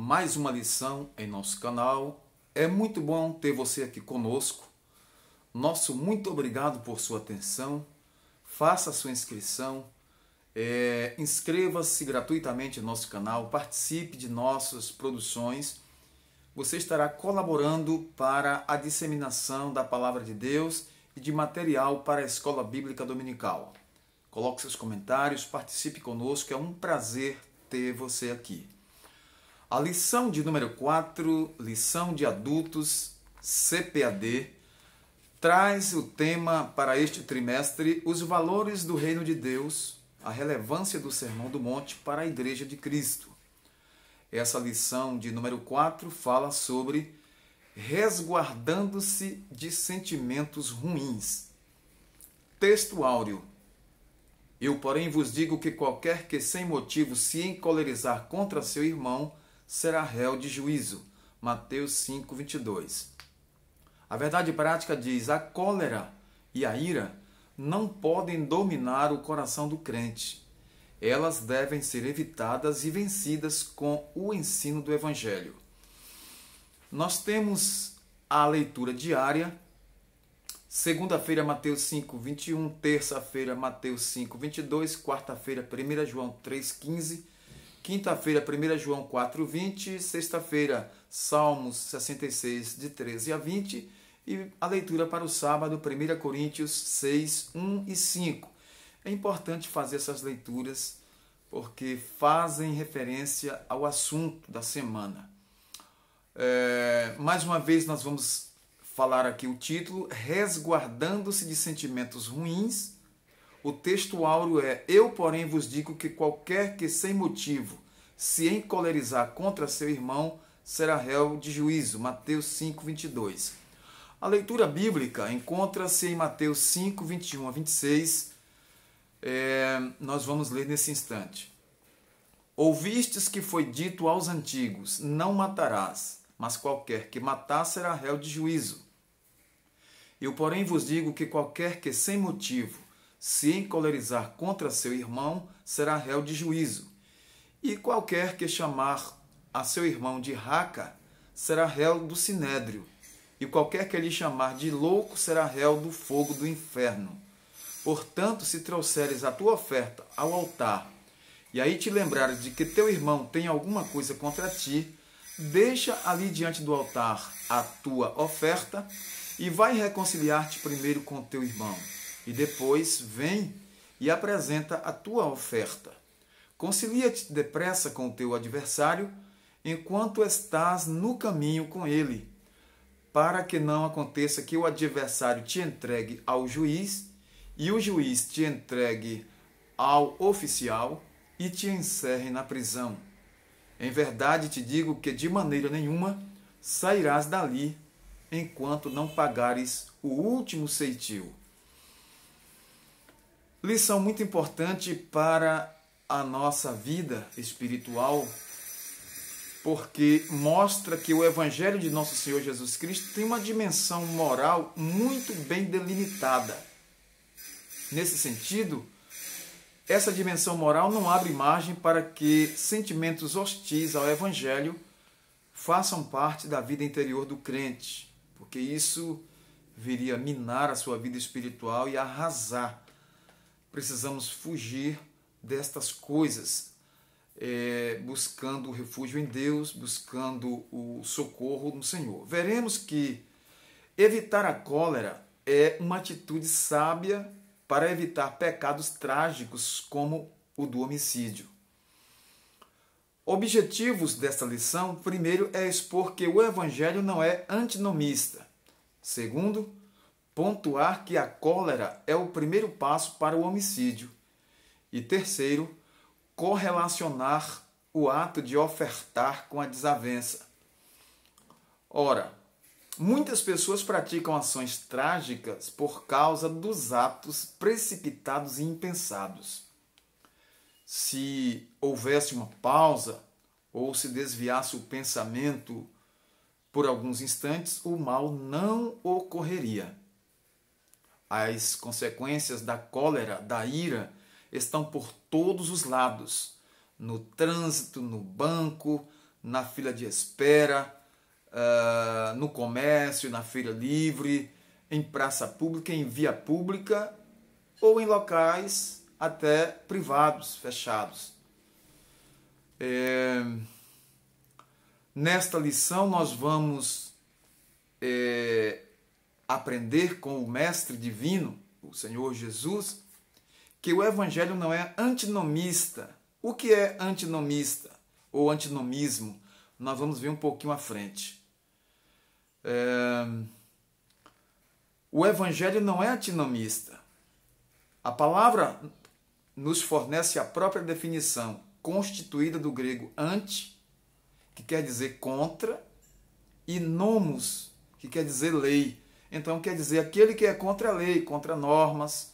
mais uma lição em nosso canal. É muito bom ter você aqui conosco. Nosso muito obrigado por sua atenção. Faça a sua inscrição. Inscreva-se gratuitamente no nosso canal. Participe de nossas produções. Você estará colaborando para a disseminação da Palavra de Deus e de material para a Escola Bíblica Dominical. Coloque seus comentários, participe conosco. É um prazer ter você aqui. A lição de número 4, lição de adultos, CPAD, traz o tema para este trimestre, os valores do reino de Deus, a relevância do Sermão do Monte para a Igreja de Cristo. Essa lição de número 4 fala sobre resguardando-se de sentimentos ruins. Texto áureo. Eu, porém, vos digo que qualquer que sem motivo se encolerizar contra seu irmão será réu de juízo. Mateus 5, 22. A verdade prática diz: a cólera e a ira não podem dominar o coração do crente. Elas devem ser evitadas e vencidas com o ensino do Evangelho. Nós temos a leitura diária. Segunda-feira, Mateus 5, 21. Terça-feira, Mateus 5, 22. Quarta-feira, 1 João 3, 15. Quinta-feira, 1 João 4, 20. Sexta-feira, Salmos 66, de 13 a 20. E a leitura para o sábado, 1 Coríntios 6, 1 e 5. É importante fazer essas leituras porque fazem referência ao assunto da semana. Mais uma vez nós vamos falar aqui o título, resguardando-se de sentimentos ruins. O texto áureo é: eu, porém, vos digo que qualquer que sem motivo se encolerizar contra seu irmão será réu de juízo. Mateus 5, 22. A leitura bíblica encontra-se em Mateus 5, 21 a 26. Nós vamos ler nesse instante. Ouvistes que foi dito aos antigos: não matarás, mas qualquer que matar será réu de juízo. Eu, porém, vos digo que qualquer que sem motivo se encolerizar contra seu irmão será réu de juízo. E qualquer que chamar a seu irmão de raca será réu do sinédrio. E qualquer que lhe chamar de louco será réu do fogo do inferno. Portanto, se trouxeres a tua oferta ao altar, e aí te lembrares de que teu irmão tem alguma coisa contra ti, deixa ali diante do altar a tua oferta e vai reconciliar-te primeiro com teu irmão. E depois vem e apresenta a tua oferta. Concilia-te depressa com o teu adversário enquanto estás no caminho com ele, para que não aconteça que o adversário te entregue ao juiz e o juiz te entregue ao oficial e te encerre na prisão. Em verdade te digo que de maneira nenhuma sairás dali enquanto não pagares o último ceitil. Lição muito importante para a nossa vida espiritual, porque mostra que o Evangelho de nosso Senhor Jesus Cristo tem uma dimensão moral muito bem delimitada. Nesse sentido, essa dimensão moral não abre margem para que sentimentos hostis ao Evangelho façam parte da vida interior do crente, porque isso viria minar a sua vida espiritual e arrasar. Precisamos fugir destas coisas, buscando o refúgio em Deus, buscando o socorro no Senhor. Veremos que evitar a cólera é uma atitude sábia para evitar pecados trágicos como o do homicídio. Objetivos desta lição: primeiro, é expor que o Evangelho não é antinomista. Segundo, pontuar que a cólera é o primeiro passo para o homicídio. E terceiro, correlacionar o ato de ofertar com a desavença. Ora, muitas pessoas praticam ações trágicas por causa dos atos precipitados e impensados. Se houvesse uma pausa ou se desviasse o pensamento por alguns instantes, o mal não ocorreria. As consequências da cólera, da ira, estão por todos os lados, no trânsito, no banco, na fila de espera, no comércio, na feira livre, em praça pública, em via pública ou em locais até privados, fechados. Nesta lição nós vamos aprender com o Mestre Divino, o Senhor Jesus, que o Evangelho não é antinomista. O que é antinomista ou antinomismo? Nós vamos ver um pouquinho à frente. O Evangelho não é antinomista. A palavra nos fornece a própria definição, constituída do grego anti, que quer dizer contra, e nomos, que quer dizer lei. Então quer dizer aquele que é contra a lei, contra normas,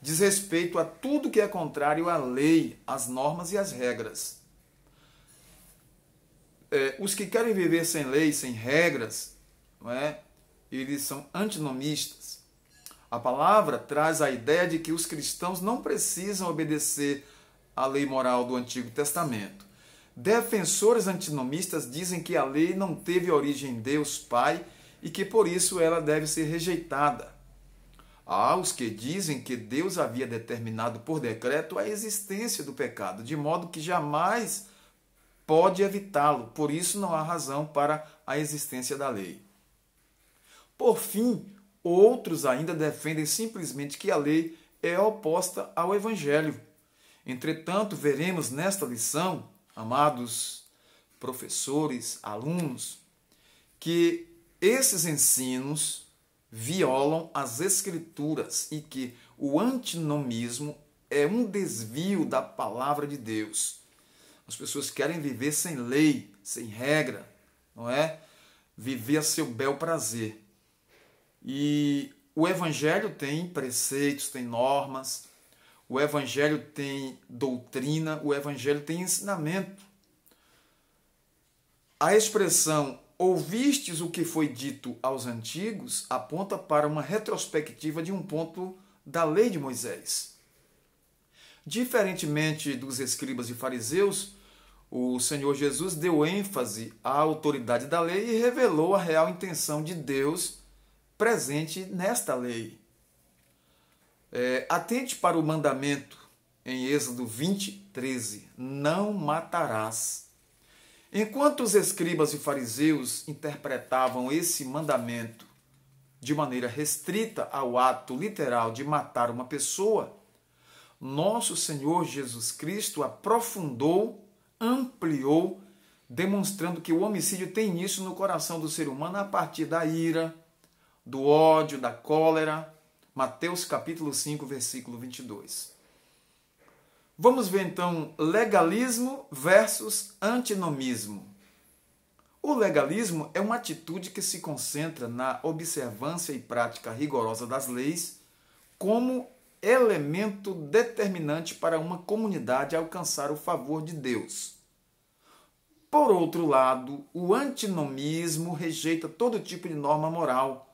diz respeito a tudo que é contrário à lei, às normas e às regras. Os que querem viver sem lei, sem regras, não é? Eles são antinomistas. A palavra traz a ideia de que os cristãos não precisam obedecer à lei moral do Antigo Testamento. Defensores antinomistas dizem que a lei não teve origem em Deus Pai e que por isso ela deve ser rejeitada. Há os que dizem que Deus havia determinado por decreto a existência do pecado, de modo que jamais pode evitá-lo, por isso não há razão para a existência da lei. Por fim, outros ainda defendem simplesmente que a lei é oposta ao Evangelho. Entretanto, veremos nesta lição, amados professores, alunos, que esses ensinos violam as Escrituras e que o antinomismo é um desvio da palavra de Deus. As pessoas querem viver sem lei, sem regra, não é? Viver a seu bel prazer. E o Evangelho tem preceitos, tem normas, o Evangelho tem doutrina, o Evangelho tem ensinamento. A expressão ouvistes o que foi dito aos antigos aponta para uma retrospectiva de um ponto da lei de Moisés. Diferentemente dos escribas e fariseus, o Senhor Jesus deu ênfase à autoridade da lei e revelou a real intenção de Deus presente nesta lei. Atente para o mandamento em Êxodo 20:13, não matarás. Enquanto os escribas e fariseus interpretavam esse mandamento de maneira restrita ao ato literal de matar uma pessoa, nosso Senhor Jesus Cristo aprofundou, ampliou, demonstrando que o homicídio tem início no coração do ser humano a partir da ira, do ódio, da cólera. Mateus capítulo 5, versículo 22. Vamos ver então legalismo versus antinomismo. O legalismo é uma atitude que se concentra na observância e prática rigorosa das leis como elemento determinante para uma comunidade alcançar o favor de Deus. Por outro lado, o antinomismo rejeita todo tipo de norma moral,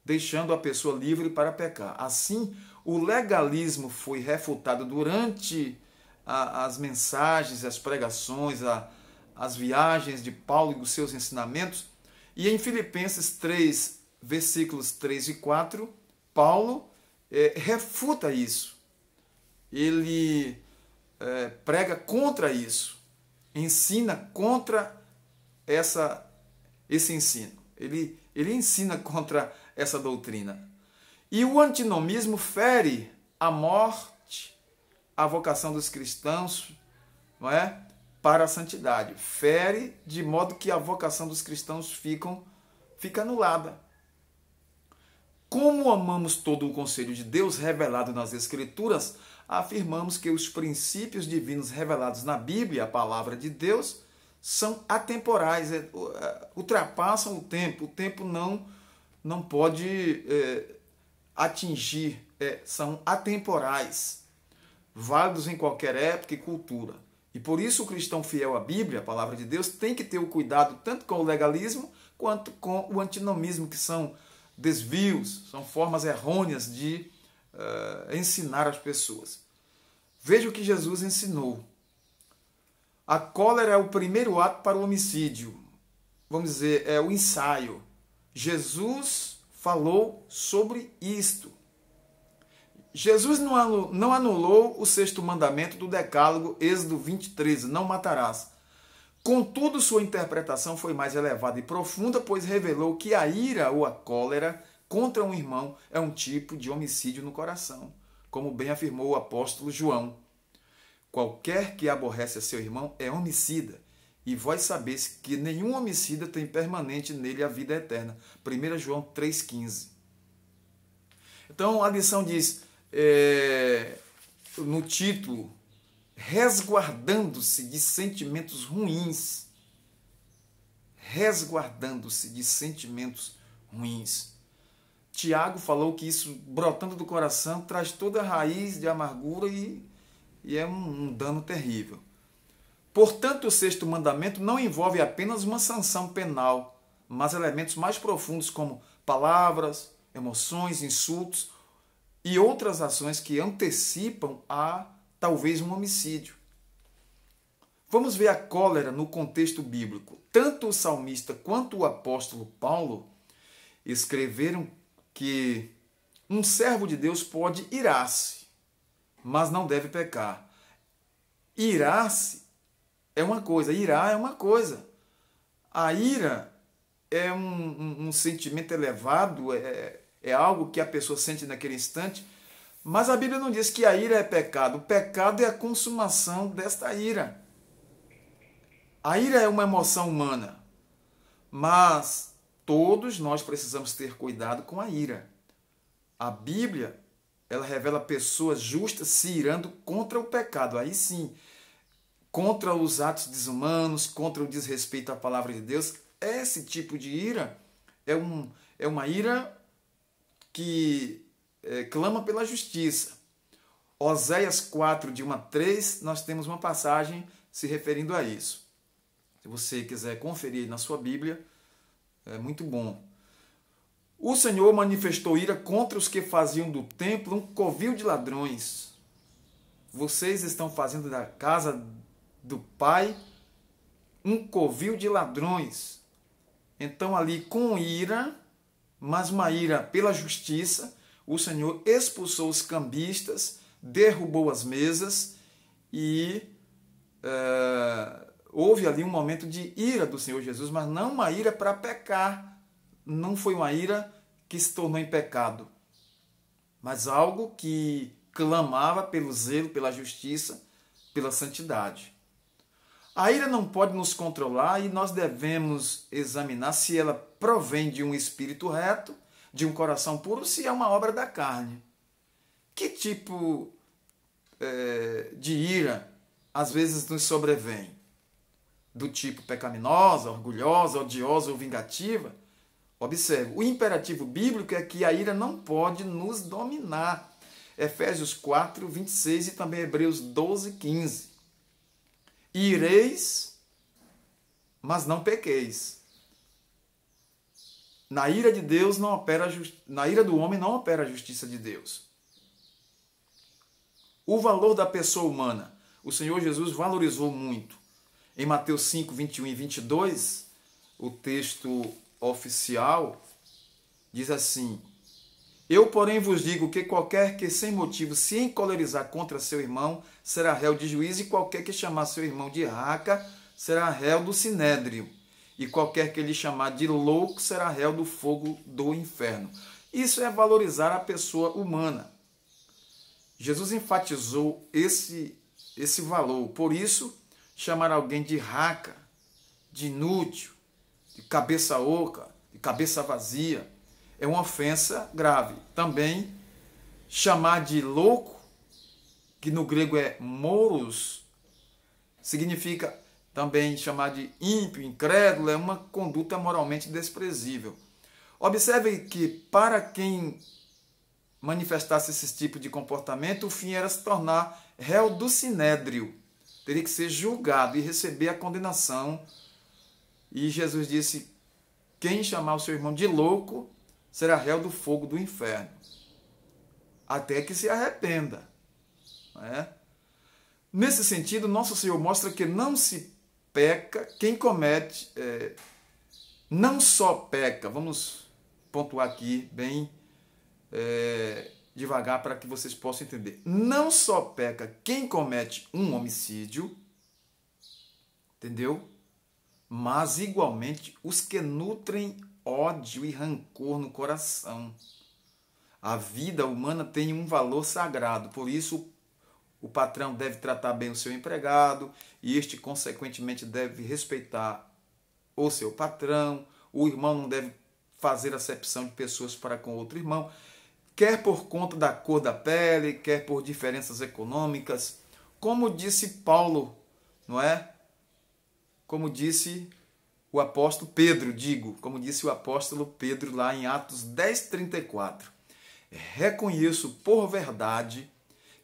deixando a pessoa livre para pecar. Assim, o legalismo foi refutado durante as mensagens, as pregações, as viagens de Paulo e os seus ensinamentos. E em Filipenses 3, versículos 3 e 4, Paulo refuta isso. Ele prega contra isso, ensina contra esse ensino. Ele ensina contra essa doutrina. E o antinomismo fere a morte, a vocação dos cristãos, não é? Para a santidade. Fere de modo que a vocação dos cristãos fica anulada. Como amamos todo o conselho de Deus revelado nas Escrituras, afirmamos que os princípios divinos revelados na Bíblia, a palavra de Deus, são atemporais, ultrapassam o tempo. O tempo não pode atingir, são atemporais, válidos em qualquer época e cultura. E por isso o cristão fiel à Bíblia, a palavra de Deus, tem que ter o cuidado tanto com o legalismo quanto com o antinomismo, que são desvios, são formas errôneas de ensinar as pessoas. Veja o que Jesus ensinou. A cólera é o primeiro ato para o homicídio. Vamos dizer, é o ensaio. Jesus falou sobre isto. Jesus não anulou o sexto mandamento do Decálogo, Êxodo 20:13, não matarás. Contudo, sua interpretação foi mais elevada e profunda, pois revelou que a ira ou a cólera contra um irmão é um tipo de homicídio no coração, como bem afirmou o apóstolo João. Qualquer que aborrece a seu irmão é homicida, e vós sabeis que nenhum homicida tem permanente nele a vida eterna. 1 João 3,15. Então a lição diz, no título, resguardando-se de sentimentos ruins. Resguardando-se de sentimentos ruins. Tiago falou que isso, brotando do coração, traz toda a raiz de amargura e é um dano terrível. Portanto, o sexto mandamento não envolve apenas uma sanção penal, mas elementos mais profundos como palavras, emoções, insultos e outras ações que antecipam a talvez um homicídio. Vamos ver a cólera no contexto bíblico. Tanto o salmista quanto o apóstolo Paulo escreveram que um servo de Deus pode irar-se, mas não deve pecar. Irar-se é uma coisa, irar é uma coisa. A ira é um sentimento elevado, é algo que a pessoa sente naquele instante, mas a Bíblia não diz que a ira é pecado. O pecado é a consumação desta ira. A ira é uma emoção humana, mas todos nós precisamos ter cuidado com a ira. A Bíblia, ela revela pessoas justas se irando contra o pecado. Aí sim, contra os atos desumanos, contra o desrespeito à palavra de Deus. Esse tipo de ira é uma ira que clama pela justiça. Oséias 4, de 1 a 3, nós temos uma passagem se referindo a isso. Se você quiser conferir na sua Bíblia, é muito bom. O Senhor manifestou ira contra os que faziam do templo um covil de ladrões. Vocês estão fazendo da casa do Pai um covil de ladrões. Então ali com ira, mas uma ira pela justiça, o Senhor expulsou os cambistas, derrubou as mesas e houve ali um momento de ira do Senhor Jesus, mas não uma ira para pecar. Não foi uma ira que se tornou em pecado, mas algo que clamava pelo zelo, pela justiça, pela santidade. A ira não pode nos controlar e nós devemos examinar se ela provém de um espírito reto, de um coração puro, se é uma obra da carne. Que tipo de ira às vezes nos sobrevém? Do tipo pecaminosa, orgulhosa, odiosa ou vingativa? Observe, o imperativo bíblico é que a ira não pode nos dominar. Efésios 4, 26 e também Hebreus 12, 15. Ireis, mas não pequeis. Na ira de Deus não opera na ira do homem não opera a justiça de Deus. O valor da pessoa humana, o Senhor Jesus valorizou muito. Em Mateus 5, 21 e 22, o texto oficial diz assim: Eu, porém, vos digo que qualquer que sem motivo se encolerizar contra seu irmão será réu de juízo, e qualquer que chamar seu irmão de raca será réu do sinédrio, e qualquer que lhe chamar de louco será réu do fogo do inferno. Isso é valorizar a pessoa humana. Jesus enfatizou esse valor. Por isso, chamar alguém de raca, de inútil, de cabeça oca, de cabeça vazia, é uma ofensa grave. Também chamar de louco, que no grego é moros, significa também chamar de ímpio, incrédulo, é uma conduta moralmente desprezível. Observe que para quem manifestasse esse tipo de comportamento, o fim era se tornar réu do sinédrio. Teria que ser julgado e receber a condenação. E Jesus disse: quem chamar o seu irmão de louco será réu do fogo do inferno, até que se arrependa. Não é? Nesse sentido, nosso Senhor mostra que não se peca quem comete, não só peca, vamos pontuar aqui bem devagar para que vocês possam entender. Não só peca quem comete um homicídio, entendeu? Mas igualmente os que nutrem ódio e rancor no coração. A vida humana tem um valor sagrado, por isso o patrão deve tratar bem o seu empregado e este, consequentemente, deve respeitar o seu patrão. O irmão não deve fazer acepção de pessoas para com outro irmão, quer por conta da cor da pele, quer por diferenças econômicas. Como disse Paulo, não é? Como disse o apóstolo Pedro, como disse o apóstolo Pedro lá em Atos 10:34. Reconheço por verdade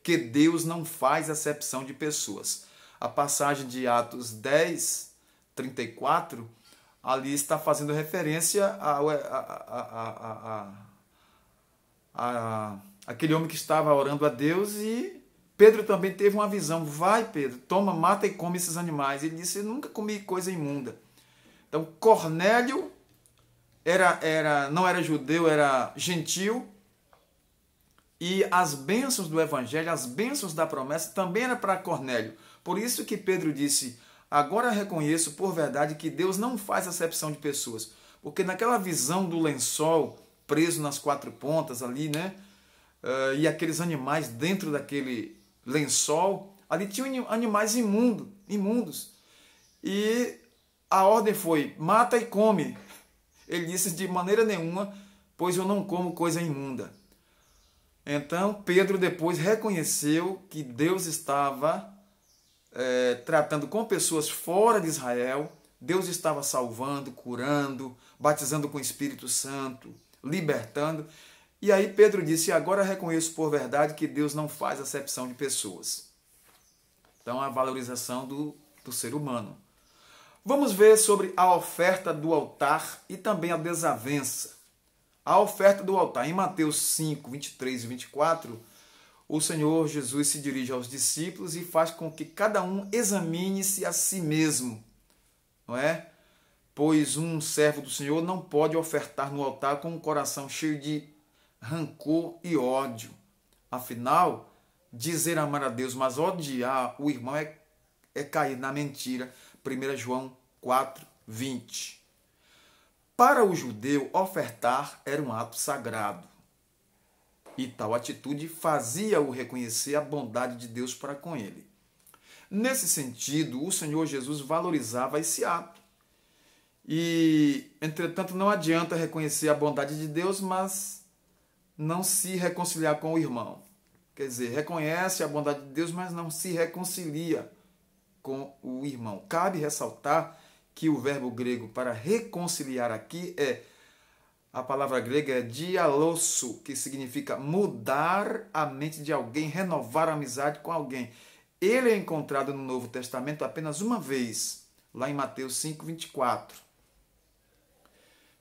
que Deus não faz acepção de pessoas. A passagem de Atos 10:34, ali está fazendo referência a aquele homem que estava orando a Deus, e Pedro também teve uma visão. Vai, Pedro, toma, mata e come esses animais. Ele disse, eu nunca comi coisa imunda. Então, Cornélio não era judeu, era gentil, e as bênçãos do evangelho, as bênçãos da promessa também era para Cornélio. Por isso que Pedro disse, agora reconheço por verdade que Deus não faz acepção de pessoas. Porque naquela visão do lençol preso nas quatro pontas ali, né? E aqueles animais dentro daquele lençol, ali tinham animais imundos. E a ordem foi, mata e come. Ele disse, de maneira nenhuma, pois eu não como coisa imunda. Então, Pedro depois reconheceu que Deus estava tratando com pessoas fora de Israel. Deus estava salvando, curando, batizando com o Espírito Santo, libertando. E aí Pedro disse, agora reconheço por verdade que Deus não faz acepção de pessoas. Então, a valorização do ser humano. Vamos ver sobre a oferta do altar e também a desavença. A oferta do altar. Em Mateus 5, 23 e 24, o Senhor Jesus se dirige aos discípulos e faz com que cada um examine-se a si mesmo, não é? Pois um servo do Senhor não pode ofertar no altar com um coração cheio de rancor e ódio. Afinal, dizer amar a Deus, mas odiar o irmão é cair na mentira. 1 João 4, 20. Para o judeu, ofertar era um ato sagrado. E tal atitude fazia-o reconhecer a bondade de Deus para com ele. Nesse sentido, o Senhor Jesus valorizava esse ato. E, entretanto, não adianta reconhecer a bondade de Deus, mas não se reconciliar com o irmão. Quer dizer, reconhece a bondade de Deus, mas não se reconcilia com o irmão. Cabe ressaltar que o verbo grego para reconciliar aqui a palavra grega é dialosso, que significa mudar a mente de alguém, renovar a amizade com alguém. Ele é encontrado no Novo Testamento apenas uma vez, lá em Mateus 5, 24.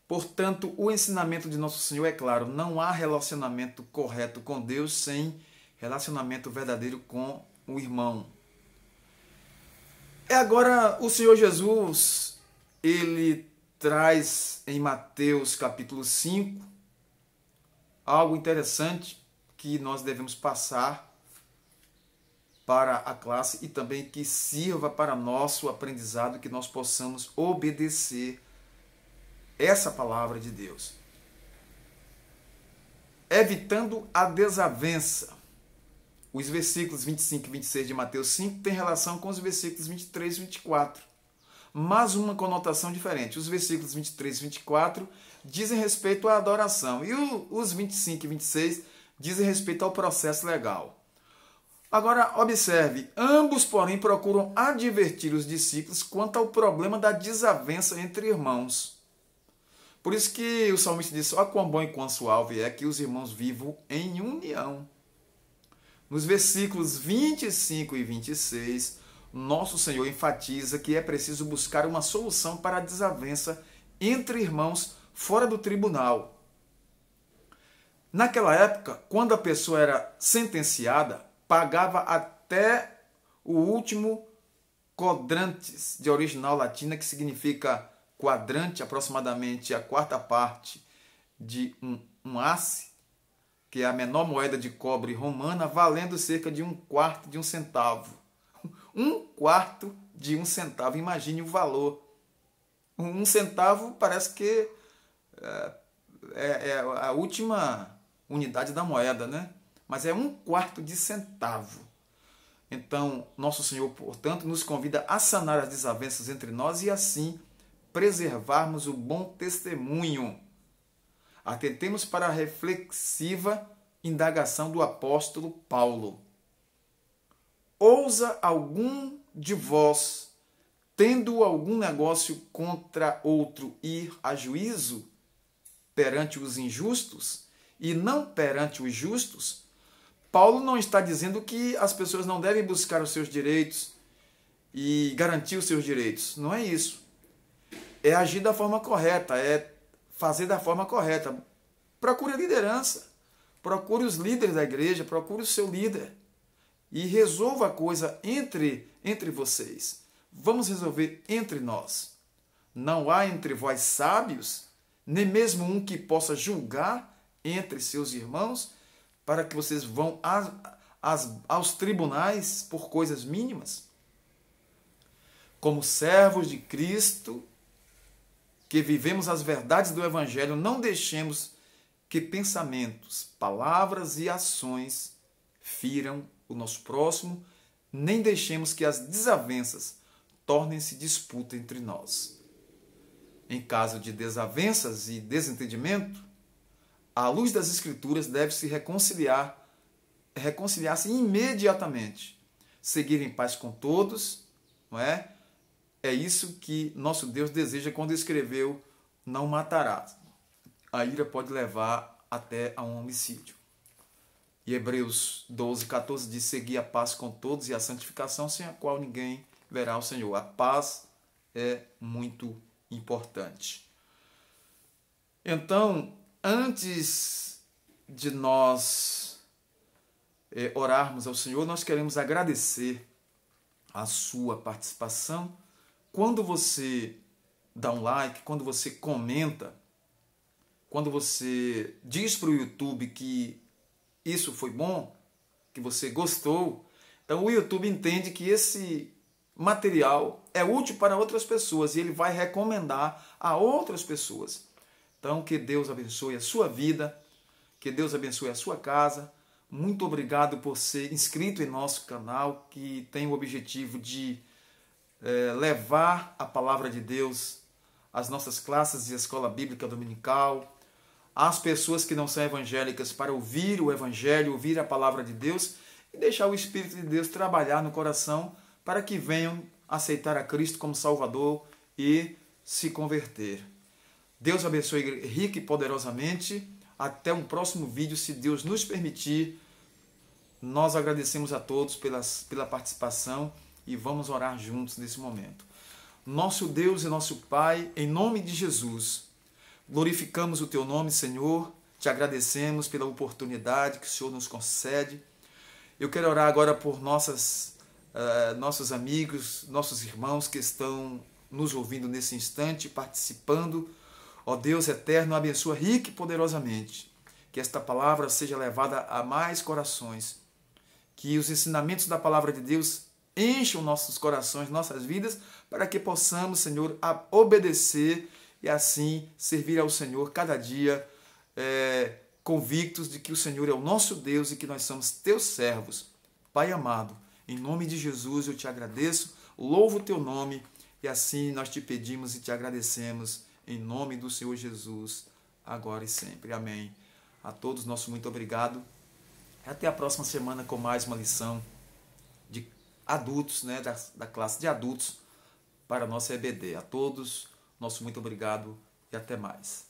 Portanto, o ensinamento de Nosso Senhor é claro, não há relacionamento correto com Deus sem relacionamento verdadeiro com o irmão. Agora, o Senhor Jesus, ele traz em Mateus capítulo 5 algo interessante que nós devemos passar para a classe e também que sirva para nosso aprendizado, que nós possamos obedecer essa palavra de Deus. Evitando a desavença. Os versículos 25 e 26 de Mateus 5 têm relação com os versículos 23 e 24, mas uma conotação diferente. Os versículos 23 e 24 dizem respeito à adoração, e os 25 e 26 dizem respeito ao processo legal. Agora, observe, ambos, porém, procuram advertir os discípulos quanto ao problema da desavença entre irmãos. Por isso que o salmista diz, ó quão bom e quão suave é que os irmãos vivam em união. Nos versículos 25 e 26, nosso Senhor enfatiza que é preciso buscar uma solução para a desavença entre irmãos fora do tribunal. Naquela época, quando a pessoa era sentenciada, pagava até o último quadrantes, de original latina, que significa quadrante, aproximadamente a quarta parte de um asse, que é a menor moeda de cobre romana, valendo cerca de 1/4 de um centavo. 1/4 de um centavo, imagine o valor. 1 centavo parece que é a última unidade da moeda, né? Mas é 1/4 de centavo. Então, nosso Senhor, portanto, nos convida a sanar as desavenças entre nós e assim preservarmos o bom testemunho. Atentemos para a reflexiva indagação do apóstolo Paulo. Ousa algum de vós, tendo algum negócio contra outro, ir a juízo perante os injustos e não perante os justos? Paulo não está dizendo que as pessoas não devem buscar os seus direitos e garantir os seus direitos. Não é isso. É agir da forma correta, é fazer da forma correta. Procure a liderança, procure os líderes da igreja, procure o seu líder e resolva a coisa entre vocês. Vamos resolver entre nós. Não há entre vós sábios, nem mesmo um que possa julgar entre seus irmãos, para que vocês vão aos tribunais por coisas mínimas? Como servos de Cristo, que vivemos as verdades do Evangelho, não deixemos que pensamentos, palavras e ações firam o nosso próximo, nem deixemos que as desavenças tornem-se disputa entre nós. Em caso de desavenças e desentendimento, à luz das Escrituras, deve-se reconciliar-se imediatamente, seguir em paz com todos, não é? É isso que nosso Deus deseja quando escreveu: não matarás. A ira pode levar até a um homicídio. E Hebreus 12:14 diz: seguir a paz com todos e a santificação, sem a qual ninguém verá o Senhor. A paz é muito importante. Então, antes de nós orarmos ao Senhor, nós queremos agradecer a sua participação. Quando você dá um like, quando você comenta, quando você diz para o YouTube que isso foi bom, que você gostou, então o YouTube entende que esse material é útil para outras pessoas e ele vai recomendar a outras pessoas. Então, que Deus abençoe a sua vida, que Deus abençoe a sua casa. Muito obrigado por ser inscrito em nosso canal, que tem o objetivo de levar a palavra de Deus às nossas classes de escola bíblica dominical, às pessoas que não são evangélicas, para ouvir o Evangelho, ouvir a palavra de Deus e deixar o Espírito de Deus trabalhar no coração para que venham aceitar a Cristo como Salvador e se converter. Deus abençoe rica e poderosamente. Até um próximo vídeo, se Deus nos permitir. Nós agradecemos a todos pela participação e vamos orar juntos nesse momento. Nosso Deus e nosso Pai, em nome de Jesus, glorificamos o Teu nome, Senhor, te agradecemos pela oportunidade que o Senhor nos concede. Eu quero orar agora por nossos amigos, nossos irmãos que estão nos ouvindo nesse instante, participando. Ó Deus eterno, abençoa rica e poderosamente, que esta palavra seja levada a mais corações, que os ensinamentos da palavra de Deus encham nossos corações, nossas vidas, para que possamos, Senhor, obedecer e assim servir ao Senhor cada dia, convictos de que o Senhor é o nosso Deus e que nós somos teus servos. Pai amado, em nome de Jesus eu te agradeço, louvo o teu nome e assim nós te pedimos e te agradecemos em nome do Senhor Jesus, agora e sempre. Amém. A todos, nosso muito obrigado. Até a próxima semana com mais uma lição de adultos, né, da classe de adultos para a nossa EBD. A todos, nosso muito obrigado e até mais.